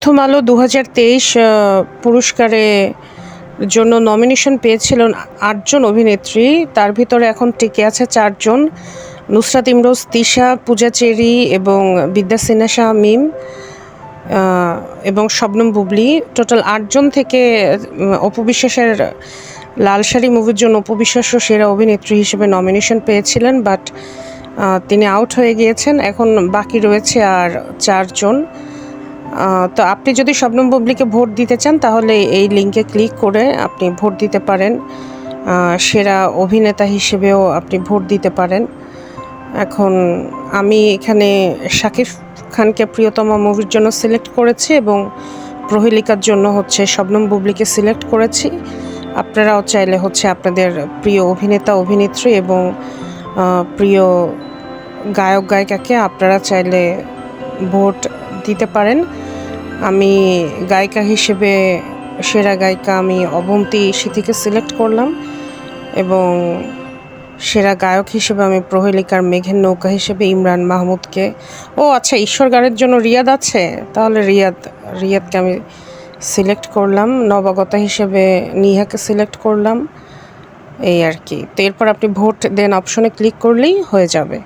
প্রথম আলো ২০২৩ পুরস্কারে জন্য নমিনেশন পেয়েছিলেন ৮ জন অভিনেত্রী। তার ভিতরে এখন টিকে আছে ৪ জন, নুসরাত ইমরোজ, তিশা, পূজা চেরি এবং বিদ্যা সিনহা শামীম এবং শবনম বুবলী। টোটাল ৮ জন থেকে অপু বিশ্বাসের লাল শাড়ি মুভির জন্য অপু বিশ্বাসও সেরা অভিনেত্রী হিসেবে নমিনেশন পেয়েছিলেন, বাট তিনি আউট হয়ে গিয়েছেন। এখন বাকি রয়েছে আর ৪ জন। তো আপনি যদি শবনম বুবলীকে ভোট দিতে চান তাহলে এই লিঙ্কে ক্লিক করে আপনি ভোট দিতে পারেন। সেরা অভিনেতা হিসেবেও আপনি ভোট দিতে পারেন। এখন আমি এখানে শাকিব খানকে প্রিয়তমা মুভির জন্য সিলেক্ট করেছি এবং প্রহেলিকার জন্য শবনম বুবলীকে সিলেক্ট করেছি। আপনারাও চাইলে আপনাদের প্রিয় অভিনেতা অভিনেত্রী এবং প্রিয় গায়ক গায়িকাকে আপনারা চাইলে ভোট দিতে পারেন। আমি গায়িকা হিসেবে সেরা গায়িকা আমি অবন্তী সিথিকে সিলেক্ট করলাম এবং সেরা গায়ক হিসেবে আমি প্রহেলিকার মেঘের নৌকা হিসেবে ইমরান মাহমুদকে, আচ্ছা, ঈশ্বর গানের জন্য রিয়াদ আছে, তাহলে রিয়াদকে আমি সিলেক্ট করলাম। নবাগতা হিসেবে নিহাকে সিলেক্ট করলাম, এই আর কি। তো এরপর আপনি ভোট দেন অপশনে ক্লিক করলেই হয়ে যাবে।